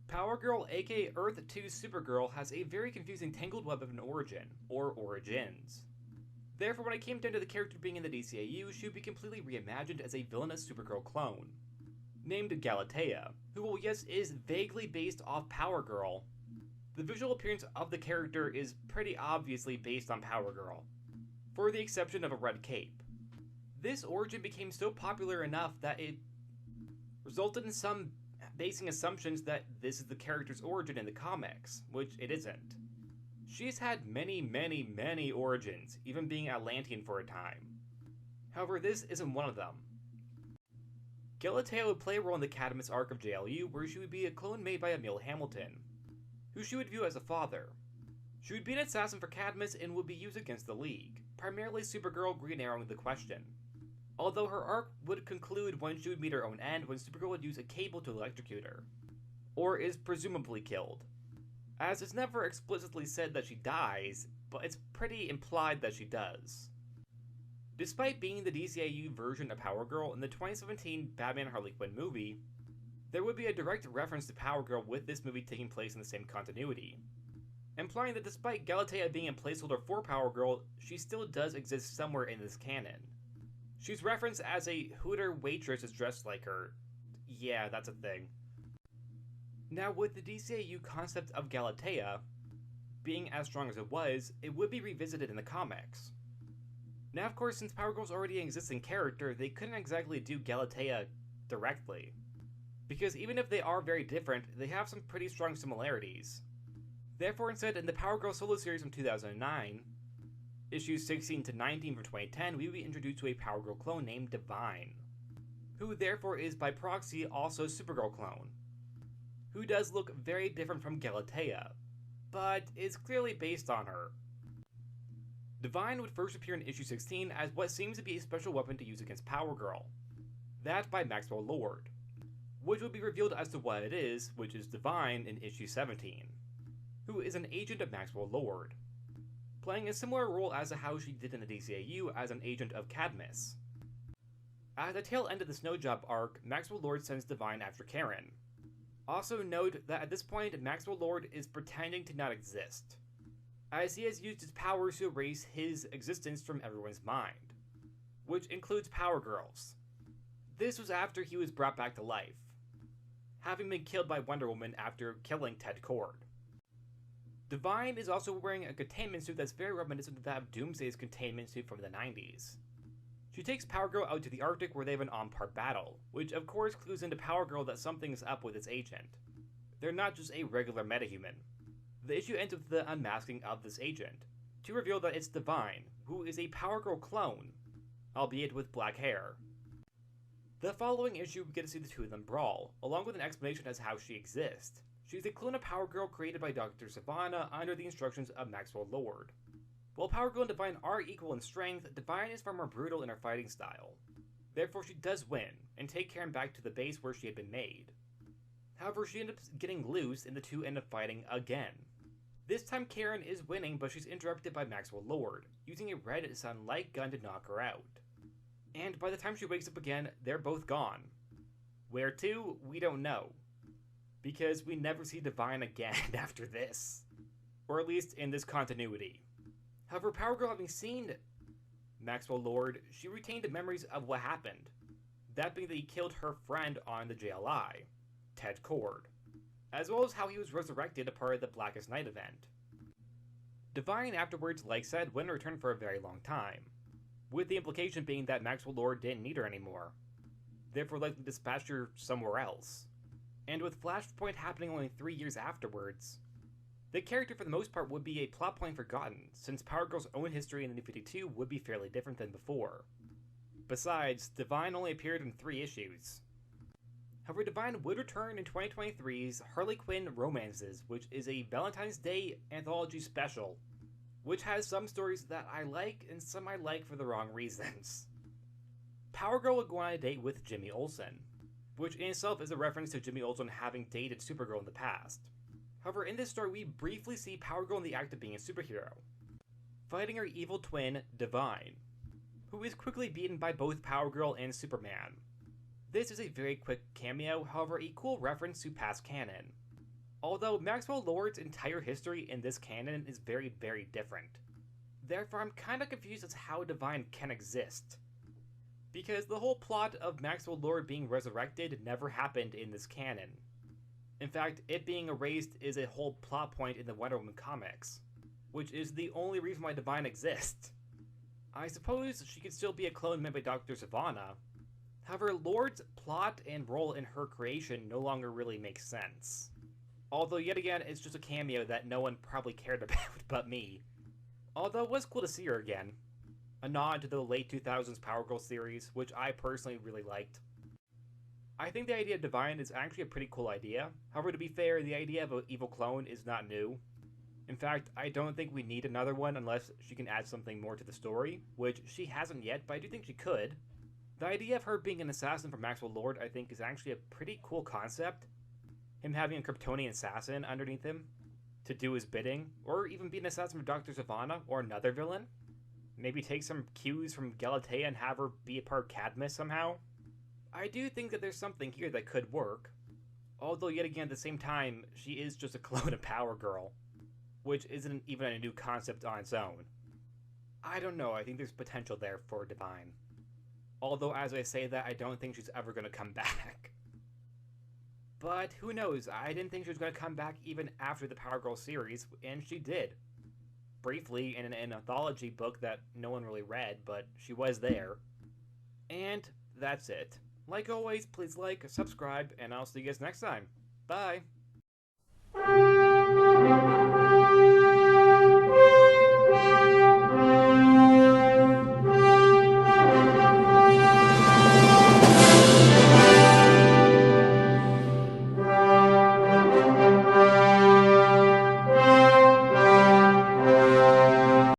Power Girl, aka Earth 2 Supergirl, has a very confusing tangled web of an origin, or origins. Therefore, when it came down to the character being in the DCAU, she would be completely reimagined as a villainous Supergirl clone, named Galatea, who, while yes, is vaguely based off Power Girl, the visual appearance of the character is pretty obviously based on Power Girl, for the exception of a red cape. This origin became so popular enough that it resulted in some basing assumptions that this is the character's origin in the comics, which it isn't. She's had many origins, even being Atlantean for a time. However, this isn't one of them. Galatea would play a role in the CADMUS arc of JLU, where she would be a clone made by Emil Hamilton, who she would view as a father. She would be an assassin for CADMUS and would be used against the League, primarily Supergirl, Green Arrow, and the Question. Although her arc would conclude when she would meet her own end when Supergirl would use a cable to electrocute her, or is presumably killed. As it's never explicitly said that she dies, but it's pretty implied that she does. Despite being the DCAU version of Power Girl in the 2017 Batman Harley Quinn movie, there would be a direct reference to Power Girl with this movie taking place in the same continuity, implying that despite Galatea being a placeholder for Power Girl, she still does exist somewhere in this canon. She's referenced as a Hooter waitress is dressed like her. Yeah, that's a thing. Now, with the DCAU concept of Galatea being as strong as it would be revisited in the comics. Now, of course, since Power Girl's already an existing character, they couldn't exactly do Galatea directly, because even if they are very different, they have some pretty strong similarities. Therefore, instead, in the Power Girl solo series from 2009, issues 16 to 19 from 2010, we would be introduced to a Power Girl clone named Divine, who therefore is by proxy also a Supergirl clone, who does look very different from Galatea, but is clearly based on her. Divine would first appear in issue 16 as what seems to be a special weapon to use against Power Girl, that by Maxwell Lord, which would be revealed as to what it is, which is Divine in issue 17, who is an agent of Maxwell Lord, playing a similar role as to how she did in the DCAU as an agent of CADMUS. At the tail end of the Snowjob arc, Maxwell Lord sends Divine after Karen. Also note that at this point, Maxwell Lord is pretending to not exist, as he has used his powers to erase his existence from everyone's mind, which includes Power Girl's. This was after he was brought back to life, having been killed by Wonder Woman after killing Ted Kord. Divine is also wearing a containment suit that's very reminiscent of that of Doomsday's containment suit from the 90s. She takes Power Girl out to the Arctic where they have an on-par battle, which of course clues into Power Girl that something is up with its agent. They're not just a regular metahuman. The issue ends with the unmasking of this agent, to reveal that it's Divine, who is a Power Girl clone, albeit with black hair. The following issue we get to see the two of them brawl, along with an explanation as to how she exists. She's a clone of Power Girl created by Dr. Savannah under the instructions of Maxwell Lord. While Power Girl and Divine are equal in strength, Divine is far more brutal in her fighting style. Therefore, she does win, and take Karen back to the base where she had been made. However, she ends up getting loose and the two end up fighting again. This time Karen is winning, but she's interrupted by Maxwell Lord, using a red sun light gun to knock her out. And by the time she wakes up again, they're both gone. Where to? We don't know, because we never see Divine again after this. Or at least in this continuity. However, Power Girl having seen Maxwell Lord, she retained memories of what happened. That being that he killed her friend on the JLI, Ted Kord, as well as how he was resurrected a part of the Blackest Night event. Divine afterwards, like said, wouldn't return for a very long time, with the implication being that Maxwell Lord didn't need her anymore, therefore likely dispatched her somewhere else. And with Flashpoint happening only 3 years afterwards, the character for the most part would be a plot point forgotten, since Power Girl's own history in the New 52 would be fairly different than before. Besides, Divine only appeared in 3 issues. However, Divine would return in 2023's Harley Quinn Romances, which is a Valentine's Day anthology special, which has some stories that I like and some I like for the wrong reasons. Power Girl would go on a date with Jimmy Olsen, which in itself is a reference to Jimmy Olsen having dated Supergirl in the past. However, in this story, we briefly see Power Girl in the act of being a superhero, fighting her evil twin, Divine, who is quickly beaten by both Power Girl and Superman. This is a very quick cameo, however a cool reference to past canon, Although Maxwell Lord's entire history in this canon is very, very different. Therefore, I'm kinda confused as to how Divine can exist. Because the whole plot of Maxwell Lord being resurrected never happened in this canon. In fact, it being erased is a whole plot point in the Wonder Woman comics, which is the only reason why Divine exists. I suppose she could still be a clone made by Dr. Sivana. However, Lord's plot and role in her creation no longer really makes sense. Although, yet again, it's just a cameo that no one probably cared about but me. Although it was cool to see her again. A nod to the late 2000s Power Girl series, which I personally really liked. I think the idea of Divine is actually a pretty cool idea. However, to be fair, the idea of an evil clone is not new. In fact, I don't think we need another one unless she can add something more to the story, which she hasn't yet, but I do think she could. The idea of her being an assassin for Maxwell Lord, I think, is actually a pretty cool concept. Him having a Kryptonian assassin underneath him to do his bidding, or even be an assassin for Dr. Sivana or another villain. Maybe take some cues from Galatea and have her be a part of CADMUS somehow. I do think that there's something here that could work. Although, yet again, at the same time, she is just a clone of Power Girl, which isn't even a new concept on its own. I don't know, I think there's potential there for Divine. Although, as I say that, I don't think she's ever going to come back. But who knows, I didn't think she was going to come back even after the Power Girl series, and she did. Briefly in an anthology book that no one really read, but she was there. And that's it. Like always, please like, subscribe, and I'll see you guys next time. Bye!